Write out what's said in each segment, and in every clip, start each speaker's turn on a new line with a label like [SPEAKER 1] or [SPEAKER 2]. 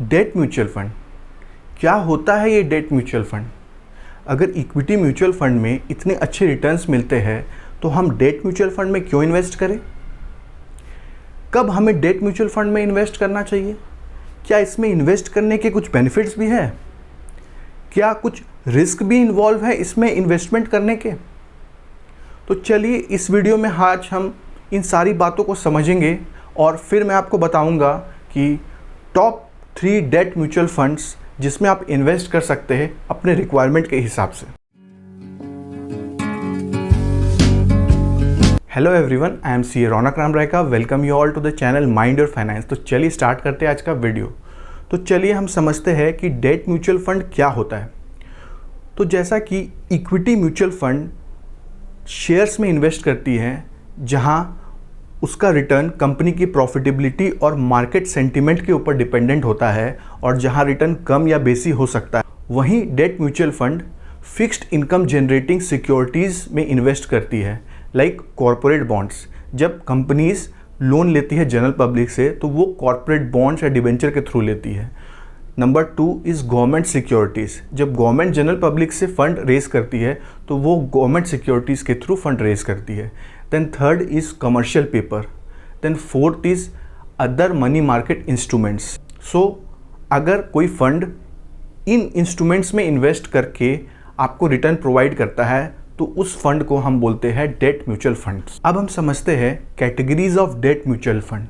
[SPEAKER 1] Date mutual fund क्या होता है? ये डेट म्यूचुअल फंड, अगर इक्विटी म्यूचुअल फंड में इतने अच्छे रिटर्न्स मिलते हैं तो हम डेट म्यूचुअल फंड में क्यों इन्वेस्ट करें? कब हमें डेट म्यूचुअल फंड में इन्वेस्ट करना चाहिए? क्या इसमें इन्वेस्ट करने के कुछ बेनिफिट्स भी हैं? क्या कुछ रिस्क भी इन्वॉल्व है इसमें इन्वेस्टमेंट करने के? तो चलिए इस वीडियो में आज हम इन सारी बातों को समझेंगे और फिर मैं आपको बताऊंगा कि टॉप 3 डेट म्यूचुअल फंड्स जिसमें आप इन्वेस्ट कर सकते हैं अपने रिक्वायरमेंट के हिसाब से। Hello everyone, I am C Raunak Ram Rai का welcome you all to the channel mind your finance. तो चलिए स्टार्ट करते हैं आज का वीडियो। तो चलिए हम समझते हैं कि डेट म्यूचुअल फंड क्या होता है। तो जैसा कि इक्विटी म्यूचुअल फंड शेयर्स में इन्वेस्ट करती है जहां उसका रिटर्न कंपनी की प्रॉफिटेबिलिटी और मार्केट सेंटीमेंट के ऊपर डिपेंडेंट होता है और जहां रिटर्न कम या बेसी हो सकता है, वहीं debt mutual fund fixed income generating securities में इन्वेस्ट करती है, लाइक कॉरपोरेट बॉन्ड्स। जब कंपनीज लोन लेती है जनरल पब्लिक से तो वो कॉरपोरेट बॉन्ड्स या डिबेंचर के थ्रू लेती है। Number 2 is government securities. जब गवर्नमेंट जनरल पब्लिक से फंड रेज करती है तो वो गवर्नमेंट सिक्योरिटीज़ के थ्रू फंड रेज करती है। Then third is commercial paper. Then fourth is other money market instruments. So अगर कोई फंड इन इंस्ट्रूमेंट्स में इन्वेस्ट करके आपको रिटर्न प्रोवाइड करता है तो उस फंड को हम बोलते हैं डेट म्यूचुअल फंड्स। अब हम समझते हैं categories of debt mutual fund.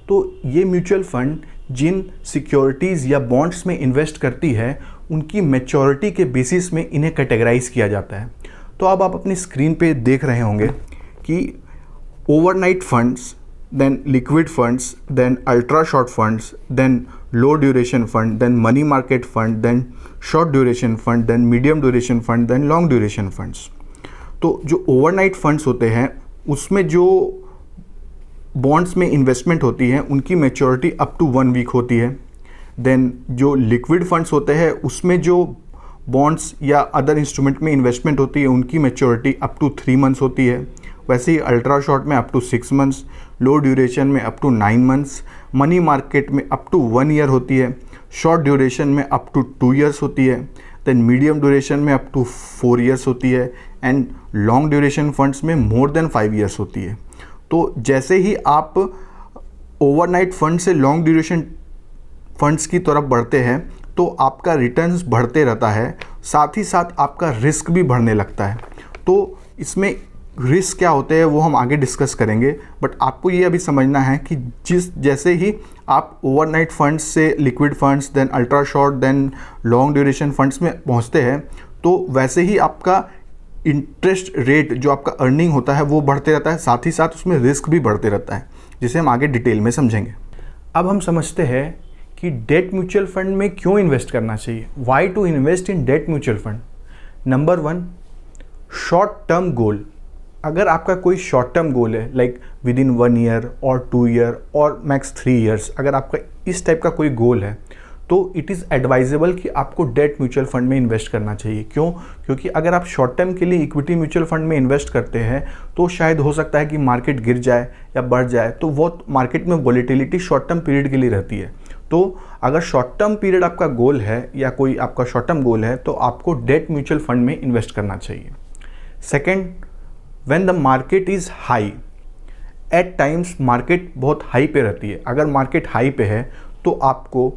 [SPEAKER 1] तो ये म्यूचुअल फंड जिन सिक्योरिटीज़ या बॉन्ड्स में इन्वेस्ट करती है उनकी मैच्योरिटी के बेसिस में इन्हें कैटेगराइज किया जाता है। तो अब आप अपनी स्क्रीन पे देख रहे होंगे कि overnight funds, then liquid funds, then ultra short funds, then low duration fund, then money market fund, then short duration fund, then medium duration fund, then long duration funds. तो जो ओवरनाइट फंड्स होते हैं उसमें जो bonds में investment होती है उनकी मैच्योरिटी अप टू 1 वीक होती है। देन जो लिक्विड फंड्स होते हैं उसमें जो बॉन्ड्स या अदर इंस्ट्रूमेंट में इन्वेस्टमेंट होती है उनकी मैच्योरिटी अप टू 3 मंथ्स होती है। वैसे ही अल्ट्रा शॉर्ट में up to 6 months, low duration में up to 9 months, money market में अप टू 1 ईयर होती है, शॉर्ट ड्यूरेशन में अप टू 2 ईयर्स होती है, देन मीडियम ड्यूरेशन में अप टू 4 ईयर्स होती है एंड लॉन्ग ड्यूरेशन फंड्स में मोर देन 5 ईयर्स होती है। तो जैसे ही आप ओवरनाइट फंड से लॉन्ग ड्यूरेशन फंड्स की तरफ बढ़ते हैं तो आपका रिटर्न्स बढ़ते रहता है, साथ ही साथ आपका रिस्क भी बढ़ने लगता है। तो इसमें रिस्क क्या होते हैं वो हम आगे डिस्कस करेंगे, बट आपको ये अभी समझना है कि जैसे ही आप ओवरनाइट फंड्स से liquid funds, then ultra short, then long duration funds में पहुंचते हैं तो वैसे ही आपका इंटरेस्ट रेट जो आपका अर्निंग होता है वो बढ़ते रहता है, साथ ही साथ उसमें रिस्क भी बढ़ते रहता है, जिसे हम आगे डिटेल में समझेंगे। अब हम समझते हैं कि डेट म्यूचुअल फंड में क्यों इन्वेस्ट करना चाहिए। Why to invest in debt mutual fund? Number 1, short term goal. अगर आपका कोई शॉर्ट टर्म गोल है लाइक विद इन 1 ईयर और 2 ईयर और मैक्स 3 ईयर्स, अगर आपका इस टाइप का कोई गोल है तो इट इज़ एडवाइजेबल कि आपको डेट म्यूचुअल फंड में इन्वेस्ट करना चाहिए। क्यों? क्योंकि अगर आप शॉर्ट टर्म के लिए इक्विटी म्यूचुअल फंड में इन्वेस्ट करते हैं तो शायद हो सकता है कि मार्केट गिर जाए या बढ़ जाए, तो वो मार्केट में वॉलेटिलिटी शॉर्ट टर्म पीरियड के लिए रहती है। तो अगर शॉर्ट टर्म पीरियड आपका गोल है या कोई आपका शॉर्ट टर्म गोल है तो आपको डेट म्यूचुअल फंड में इन्वेस्ट करना चाहिए। Second, when the market is high, at times market बहुत हाई पे रहती है। अगर मार्केट हाई पे है तो आपको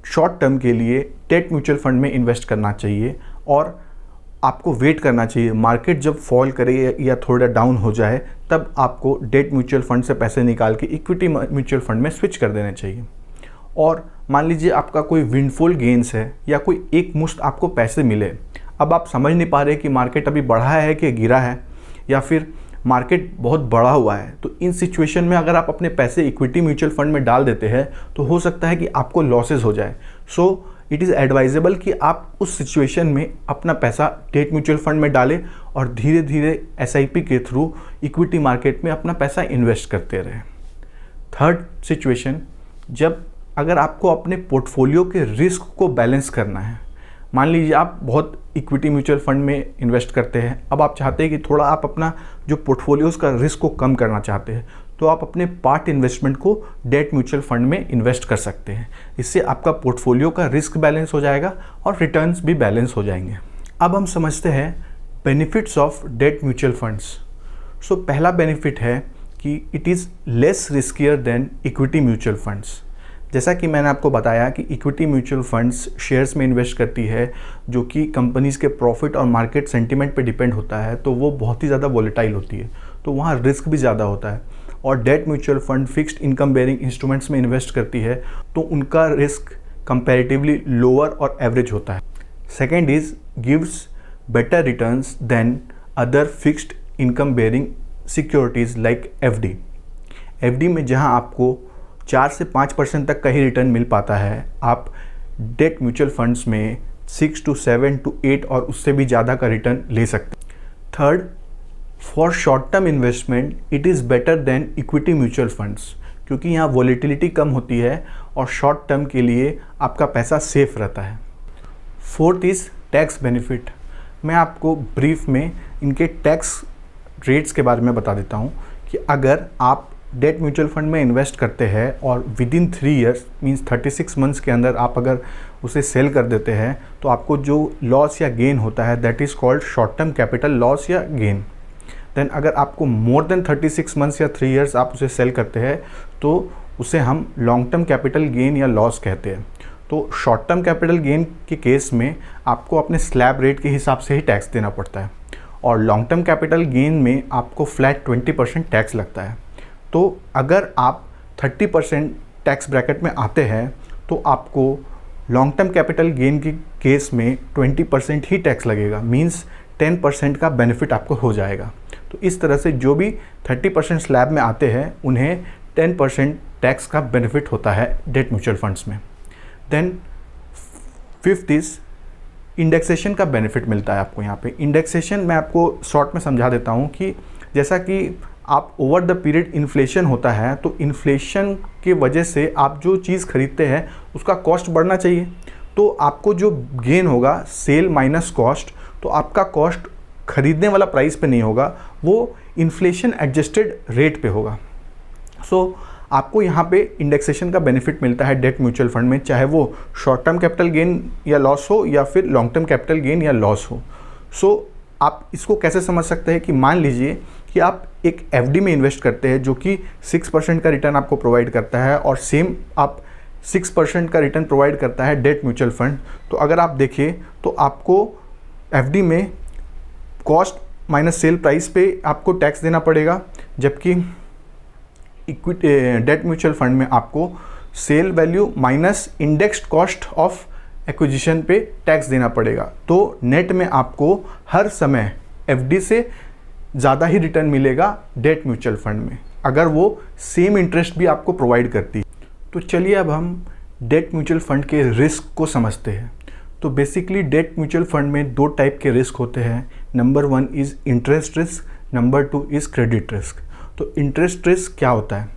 [SPEAKER 1] शॉर्ट टर्म के लिए डेट म्यूचुअल फंड में इन्वेस्ट करना चाहिए और आपको वेट करना चाहिए। मार्केट जब फॉल करे या थोड़ा डाउन हो जाए तब आपको डेट म्यूचुअल फंड से पैसे निकाल के इक्विटी म्यूचुअल फंड में स्विच कर देने चाहिए। और मान लीजिए आपका कोई विंडफॉल गेन्स है या कोई एक मुश्त आपको पैसे मिले, अब आप समझ नहीं पा रहे कि मार्केट अभी बढ़ा है कि गिरा है या फिर मार्केट बहुत बढ़ा हुआ है, तो इन सिचुएशन में अगर आप अपने पैसे इक्विटी म्यूचुअल फंड में डाल देते हैं तो हो सकता है कि आपको लॉसेस हो जाए। सो इट इज़ एडवाइजेबल कि आप उस सिचुएशन में अपना पैसा डेट म्यूचुअल फंड में डालें और धीरे धीरे SIP के थ्रू इक्विटी मार्केट में अपना पैसा इन्वेस्ट करते रहें। थर्ड सिचुएशन, जब अगर आपको अपने पोर्टफोलियो के रिस्क को बैलेंस करना है। मान लीजिए आप बहुत इक्विटी म्यूचुअल फंड में इन्वेस्ट करते हैं, अब आप चाहते हैं कि थोड़ा आप अपना जो पोर्टफोलियोज़ का रिस्क को कम करना चाहते हैं, तो आप अपने पार्ट इन्वेस्टमेंट को डेट म्यूचुअल फंड में इन्वेस्ट कर सकते हैं। इससे आपका पोर्टफोलियो का रिस्क बैलेंस हो जाएगा और रिटर्न्स भी बैलेंस हो जाएंगे। अब हम समझते हैं benefits of debt mutual funds. So पहला बेनिफिट है कि it is less riskier than equity mutual funds. जैसा कि मैंने आपको बताया कि इक्विटी म्यूचुअल फंड्स शेयर्स में इन्वेस्ट करती है जो कि कंपनीज़ के प्रॉफिट और मार्केट सेंटीमेंट पे डिपेंड होता है, तो वो बहुत ही ज़्यादा वॉलेटाइल होती है, तो वहाँ रिस्क भी ज़्यादा होता है। और debt mutual fund fixed income bearing instruments में इन्वेस्ट करती है, तो उनका रिस्क कंपैरेटिवली लोअर और एवरेज होता है। Second is gives better returns than other fixed income bearing securities like FD. FD में जहाँ आपको 4 से 5% तक का ही रिटर्न मिल पाता है, आप डेट म्यूचुअल फंड्स में 6 to 7 to 8 और उससे भी ज़्यादा का रिटर्न ले सकते हैं। Third, for short term investment it is better than equity mutual funds, क्योंकि यहाँ वॉलेटिलिटी कम होती है और शॉर्ट टर्म के लिए आपका पैसा सेफ रहता है। Fourth is tax benefit. मैं आपको ब्रीफ में इनके टैक्स रेट्स के बारे में बता देता हूँ कि अगर आप डेट म्यूचुअल फंड में इन्वेस्ट करते हैं और विदिन 3 ईयर्स मींस 36 मंथ्स के अंदर आप अगर उसे सेल कर देते हैं, तो आपको जो लॉस या गेन होता है that is called short term capital loss या गेन। देन अगर आपको मोर देन 36 मंथ्स या 3 ईयर्स आप उसे सेल करते हैं, तो उसे हम लॉन्ग टर्म कैपिटल गेन या लॉस कहते हैं। तो शॉर्ट टर्म कैपिटल गेन के केस में आपको अपने स्लैब रेट के हिसाब से ही टैक्स देना पड़ता है, और लॉन्ग टर्म कैपिटल गेन में आपको फ्लैट 20% टैक्स लगता है। तो अगर आप 30% टैक्स ब्रैकेट में आते हैं, तो आपको लॉन्ग टर्म कैपिटल गेन के केस में 20% ही टैक्स लगेगा, मींस 10% का बेनिफिट आपको हो जाएगा। तो इस तरह से जो भी 30% स्लैब में आते हैं उन्हें 10% टैक्स का बेनिफिट होता है डेट म्यूचुअल फंड्स में। देन फिफ्थ इज इंडेक्सेशन का बेनिफिट मिलता है आपको यहाँ पे। इंडेक्सेशन मैं आपको शॉर्ट में समझा देता हूँ कि जैसा कि आप ओवर द पीरियड इन्फ्लेशन होता है, तो इन्फ्लेशन की वजह से आप जो चीज़ खरीदते हैं उसका कॉस्ट बढ़ना चाहिए, तो आपको जो गेन होगा सेल माइनस कॉस्ट, तो आपका कॉस्ट खरीदने वाला प्राइस पे नहीं होगा, वो इन्फ्लेशन एडजस्टेड रेट पे होगा। सो आपको यहाँ पे इंडेक्सेशन का बेनिफिट मिलता है डेट म्यूचुअल फंड में, चाहे वो शॉर्ट टर्म कैपिटल गेन या लॉस हो या फिर लॉन्ग टर्म कैपिटल गेन या लॉस हो। सो आप इसको कैसे समझ सकते हैं कि मान लीजिए कि आप एक एफडी में इन्वेस्ट करते हैं जो कि 6% का रिटर्न आपको प्रोवाइड करता है, और सेम आप 6% का रिटर्न प्रोवाइड करता है डेट म्यूचुअल फंड। तो अगर आप देखें तो आपको एफडी में कॉस्ट माइनस सेल प्राइस पे आपको टैक्स देना पड़ेगा, जबकि डेट म्यूचुअल फंड में आपको sale value minus indexed cost of acquisition पे टैक्स देना पड़ेगा। तो नेट में आपको हर समय एफडी से ज़्यादा ही रिटर्न मिलेगा डेट म्यूचुअल फंड में, अगर वो सेम इंटरेस्ट भी आपको प्रोवाइड करती है। तो चलिए अब हम डेट म्यूचुअल फंड के रिस्क को समझते हैं। तो बेसिकली डेट म्यूचुअल फंड में 2 टाइप के रिस्क होते हैं। Number 1 is interest risk, number 2 is credit risk. तो इंटरेस्ट रिस्क क्या होता है?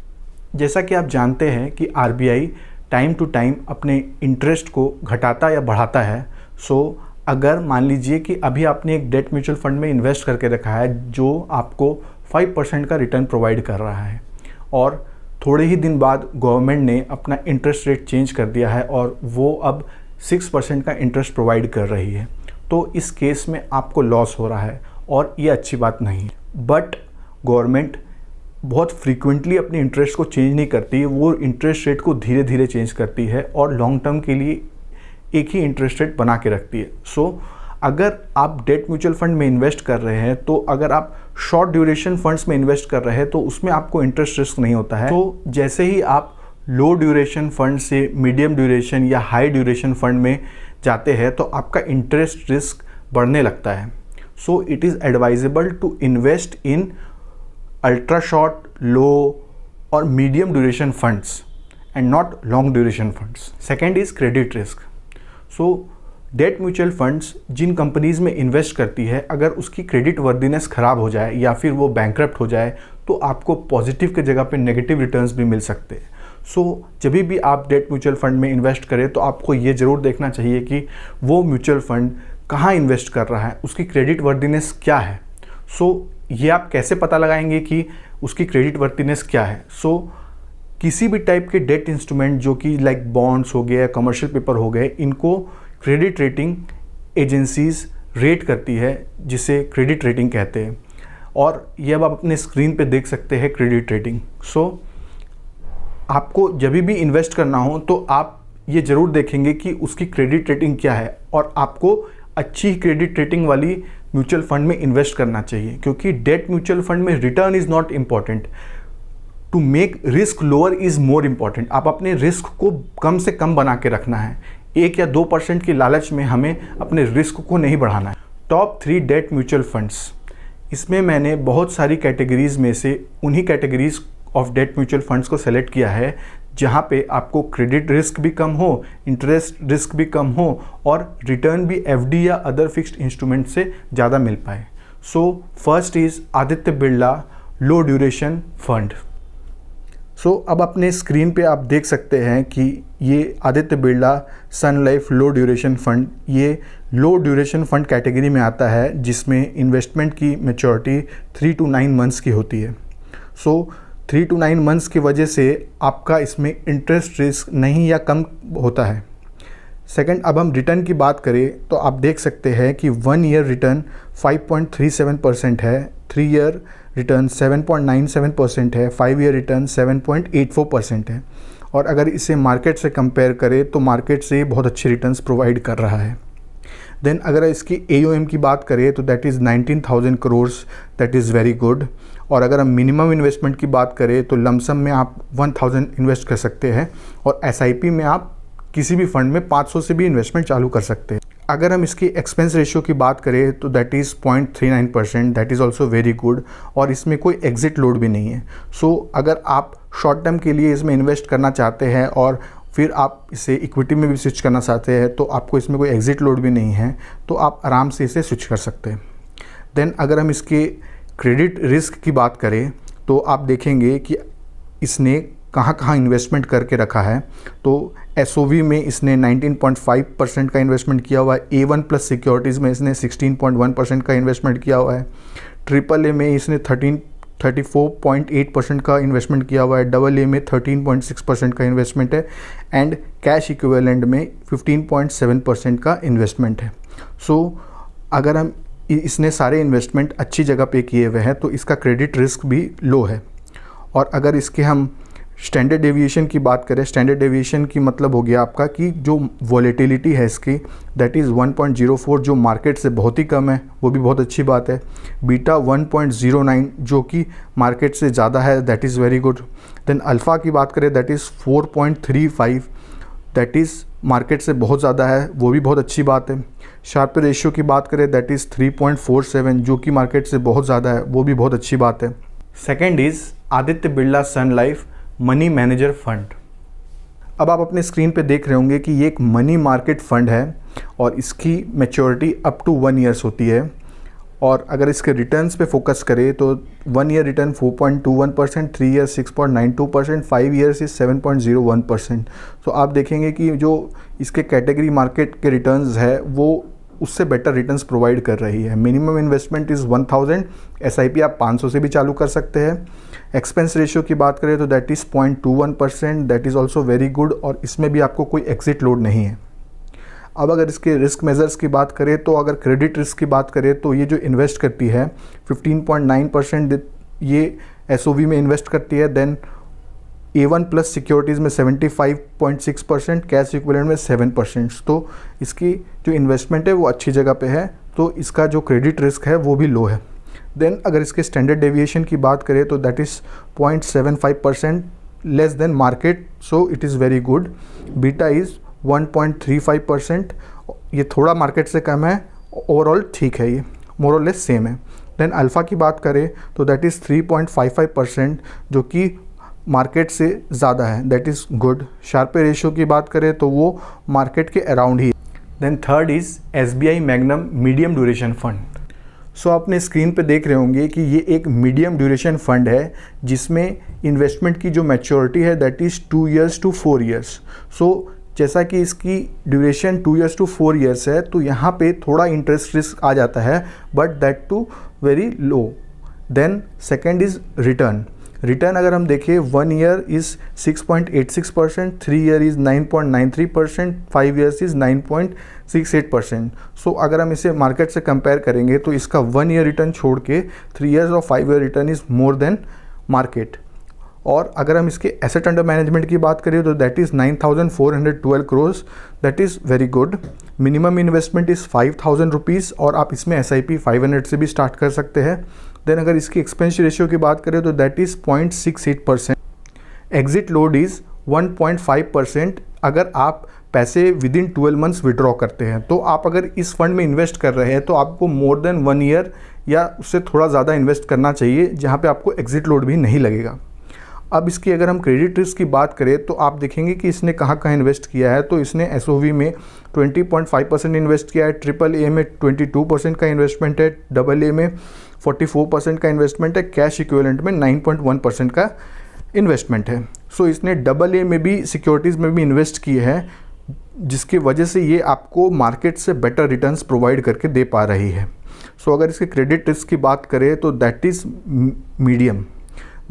[SPEAKER 1] जैसा कि आप जानते हैं कि आरबीआई टाइम टू टाइम अपने इंटरेस्ट को घटाता या बढ़ाता है। सो अगर मान लीजिए कि अभी आपने एक डेट म्यूचुअल फंड में इन्वेस्ट करके रखा है जो आपको 5% का रिटर्न प्रोवाइड कर रहा है, और थोड़े ही दिन बाद गवर्नमेंट ने अपना इंटरेस्ट रेट चेंज कर दिया है और वो अब 6% का इंटरेस्ट प्रोवाइड कर रही है, तो इस केस में आपको लॉस हो रहा है और ये अच्छी बात नहीं है। बट गवर्नमेंट बहुत फ्रीक्वेंटली अपने इंटरेस्ट को चेंज नहीं करती, वो इंटरेस्ट रेट को धीरे धीरे चेंज करती है और लॉन्ग टर्म के लिए एक ही इंटरेस्ट रेट बना के रखती है। सो अगर आप डेट म्यूचुअल फंड में इन्वेस्ट कर रहे हैं, तो अगर आप शॉर्ट ड्यूरेशन फंड्स में इन्वेस्ट कर रहे हैं तो उसमें आपको इंटरेस्ट रिस्क नहीं होता है। तो जैसे ही आप लो ड्यूरेशन फंड से मीडियम ड्यूरेशन या हाई ड्यूरेशन फंड में जाते हैं तो आपका इंटरेस्ट रिस्क बढ़ने लगता है। So it is advisable to invest in ultra short, low और medium duration funds and not long duration funds. Second is credit risk. So debt mutual funds जिन कंपनीज़ में इन्वेस्ट करती है, अगर उसकी क्रेडिट वर्दीनेस ख़राब हो जाए या फिर वो बैंकरप्ट हो जाए, तो आपको पॉजिटिव के जगह पे नेगेटिव रिटर्न्स भी मिल सकते हैं। सो जब भी आप डेट म्यूचुअल फंड में इन्वेस्ट करें तो आपको ये ज़रूर देखना चाहिए कि वो म्यूचुअल फंड कहाँ इन्वेस्ट कर रहा है, उसकी क्रेडिट वर्दीनेस क्या है। सो ये आप कैसे पता लगाएंगे कि उसकी क्रेडिट वर्थिनेस क्या है। सो किसी भी टाइप के डेट इंस्ट्रूमेंट जो कि लाइक बॉन्ड्स हो गए या कमर्शियल पेपर हो गए, इनको क्रेडिट रेटिंग एजेंसीज रेट करती है, जिसे क्रेडिट रेटिंग कहते हैं। और ये अब आप अपने स्क्रीन पे देख सकते हैं क्रेडिट रेटिंग। सो आपको जब भी इन्वेस्ट करना हो तो आप ये ज़रूर देखेंगे कि उसकी क्रेडिट रेटिंग क्या है, और आपको अच्छी क्रेडिट रेटिंग वाली म्यूचुअल फंड में इन्वेस्ट करना चाहिए, क्योंकि डेट म्यूचुअल फंड में return is not important, to make risk lower is more important. आप अपने रिस्क को कम से कम बना के रखना है, 1 या 2% की लालच में हमें अपने रिस्क को नहीं बढ़ाना है। टॉप 3 डेट म्यूचुअल फंड्स, इसमें मैंने बहुत सारी कैटेगरीज़ में से उन्हीं categories of debt mutual funds को सेलेक्ट किया है जहाँ पे आपको क्रेडिट रिस्क भी कम हो, इंटरेस्ट रिस्क भी कम हो, और रिटर्न भी एफडी या अदर फिक्स्ड इंस्ट्रूमेंट से ज़्यादा मिल पाए। So first is Aditya Birla low duration fund. So अब अपने स्क्रीन पे आप देख सकते हैं कि ये आदित्य बिरला सन लाइफ लो ड्यूरेशन फंड, ये लो ड्यूरेशन फंड कैटेगरी में आता है, जिसमें इन्वेस्टमेंट की मैच्योरिटी 3 to 9 मंथ्स की होती है। सो 3 to 9 मंथ्स की वजह से आपका इसमें इंटरेस्ट रिस्क नहीं या कम होता है। सेकंड, अब हम रिटर्न की बात करें तो आप देख सकते हैं कि 1 ईयर रिटर्न 5.37% है, 3 ईयर रिटर्न 7.97% है, 5 ईयर रिटर्न 7.84% है। और अगर इसे मार्केट से कंपेयर करें तो मार्केट से बहुत अच्छे रिटर्न्स प्रोवाइड कर रहा है। देन अगर इसकी AUM की बात करें तो that is 19,000 crore, that is very good. और अगर हम मिनिमम इन्वेस्टमेंट की बात करें तो लमसम में आप 1000 इन्वेस्ट कर सकते हैं, और SIP में आप किसी भी फंड में 500 से भी इन्वेस्टमेंट चालू कर सकते हैं। अगर हम इसकी एक्सपेंस रेशियो की बात करें तो that is 0.39%, that is also very good, और इसमें कोई एग्जिट लोड भी नहीं है। सो अगर आप शॉर्ट टर्म के लिए इसमें इन्वेस्ट करना चाहते हैं और फिर आप इसे इक्विटी में भी स्विच करना चाहते हैं तो आपको इसमें कोई एग्जिट लोड भी नहीं है, तो आप आराम से इसे स्विच कर सकते हैं। देन अगर हम इसके क्रेडिट रिस्क की बात करें तो आप देखेंगे कि इसने कहाँ कहाँ इन्वेस्टमेंट करके रखा है। तो SOV में इसने 19.5% का इन्वेस्टमेंट किया हुआ है, A1 प्लस सिक्योरिटीज़ में इसने 16.1% का इन्वेस्टमेंट किया हुआ है, AAA में इसने 34.8% का इन्वेस्टमेंट किया हुआ है, AA में 13.6% का इन्वेस्टमेंट है, एंड कैश इक्विवेलेंट में 15.7% का इन्वेस्टमेंट है। सो अगर हम इसने सारे इन्वेस्टमेंट अच्छी जगह पे किए हुए हैं तो इसका क्रेडिट रिस्क भी लो है। और अगर इसके हम स्टैंडर्ड डेविएशन की बात करें, स्टैंडर्ड डेविएशन की मतलब हो गया आपका कि जो वॉलेटिलिटी है इसकी दैट इज़ 1.04, जो मार्केट से बहुत ही कम है, वो भी बहुत अच्छी बात है। बीटा 1.09 जो कि मार्केट से ज़्यादा है, that is very good. Then alpha की बात करें that is 4.35, that is market से बहुत ज़्यादा है, वो भी बहुत अच्छी बात है। शार्प रेशियो की बात करें दैट इज़ 3.47 जो कि मार्केट से बहुत ज़्यादा है, वो भी बहुत अच्छी बात है। Second is Aditya Birla Sun Life money manager fund. अब आप अपने स्क्रीन पे देख रहे होंगे कि ये एक मनी मार्केट फंड है और इसकी मैच्योरिटी अप टू 1 ईयर्स होती है। और अगर इसके रिटर्न्स पे फोकस करें तो 1 year return 4.21%, 3 year 6.92%, 5 years is 7.01%। तो आप देखेंगे कि जो इसके कैटेगरी मार्केट के रिटर्न्स है वो उससे बेटर रिटर्न्स प्रोवाइड कर रही है। मिनिमम इन्वेस्टमेंट इज़ 1000, SIP आप 500 से भी चालू कर सकते हैं। एक्सपेंस रेशियो की बात करें तो that is 0.21%, that is also very good, और इसमें भी आपको कोई एग्जिट लोड नहीं है। अब अगर इसके रिस्क मेजर्स की बात करें तो अगर क्रेडिट रिस्क की बात करें तो ये जो इन्वेस्ट करती है 15.9% ये SOV में इन्वेस्ट करती है। देन A1 प्लस सिक्योरिटीज़ में 75.6%, कैश इक्विवेलेंट में 7%। तो इसकी जो इन्वेस्टमेंट है वो अच्छी जगह पे है, तो इसका जो क्रेडिट रिस्क है वो भी लो है। देन अगर इसके स्टैंडर्ड डेविएशन की बात करें तो that is 0.75% less than market, so it is very good. Beta is 1.35%, ये थोड़ा मार्केट से कम है, ओवरऑल ठीक है, ये मोर और लेस सेम है। देन अल्फ़ा की बात करें तो दैट इज़ 3.55% जो कि मार्केट से ज़्यादा है, that is good. Sharpe ratio की बात करें तो वो मार्केट के अराउंड ही। Then third is SBI Magnum medium duration fund. So आप अपने स्क्रीन पे देख रहे होंगे कि ये एक मीडियम ड्यूरेशन फंड है जिसमें इन्वेस्टमेंट की जो मैच्योरिटी है that is 2 years to 4 years. So जैसा कि इसकी ड्यूरेशन 2 ईयर्स टू 4 ईयर्स है तो यहाँ पे थोड़ा इंटरेस्ट रिस्क आ जाता है, but that too very low. Then second is return. Return अगर हम देखें 1 year is 6.86%, 3 year is 9.93%, 5 years is 9.68%। So अगर हम इसे मार्केट से कंपेयर करेंगे तो इसका 1 ईयर रिटर्न छोड़ के 3 ईयर्स और 5 year return is more than market. और अगर हम इसके एसेट अंडर मैनेजमेंट की बात करें तो that is 9,412 crores, that is very good. Minimum investment is 5,000 rupees और आप इसमें SIP 500 से भी स्टार्ट कर सकते हैं। देन अगर इसकी एक्सपेंस रेशियो की बात करें तो that is 0.68%। Exit load is 1.5% अगर आप पैसे विद इन 12 मंथ्स विड्रॉ करते हैं। तो आप अगर इस फंड में इन्वेस्ट कर रहे हैं तो आपको मोर देन 1 ईयर या उससे थोड़ा ज़्यादा इन्वेस्ट करना चाहिए, जहाँ पे आपको एग्जिट लोड भी नहीं लगेगा। अब इसकी अगर हम क्रेडिट रिस्क की बात करें तो आप देखेंगे कि इसने कहाँ कहाँ इन्वेस्ट किया है। तो इसने SOV में 20.5% इन्वेस्ट किया है, AAA में 22% का इन्वेस्टमेंट है, AA में 44% का इन्वेस्टमेंट है, कैश इक्विवेलेंट में 9.1% का इन्वेस्टमेंट है। सो इसने AA में भी सिक्योरिटीज़ में भी इन्वेस्ट किए हैं, जिसकी वजह से ये आपको मार्केट से बेटर रिटर्न्स प्रोवाइड करके दे पा रही है। सो अगर इसके क्रेडिट रिस्क की बात करें तो दैट इज़ मीडियम।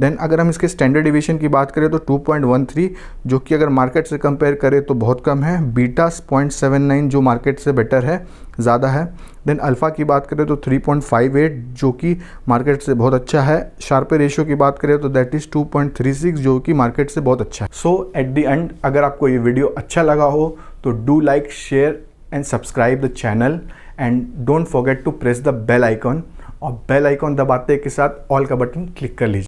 [SPEAKER 1] देन अगर हम इसके स्टैंडर्ड डिवीजन की बात करें तो 2.13, जो कि अगर मार्केट से कंपेयर करें तो बहुत कम है। बीटा 0.79 जो मार्केट से बेटर है, ज़्यादा है। देन अल्फ़ा की बात करें तो 3.58 जो कि मार्केट से बहुत अच्छा है। शार्पे रेशियो की बात करें तो दैट इज़ 2.36 जो कि मार्केट से बहुत अच्छा है। सो एट द एंड अगर आपको ये वीडियो अच्छा लगा हो तो do like, share and subscribe the channel and don't forget to press the bell icon, और बेल आइकॉन दबाते के साथ ऑल का बटन क्लिक कर लीजिए।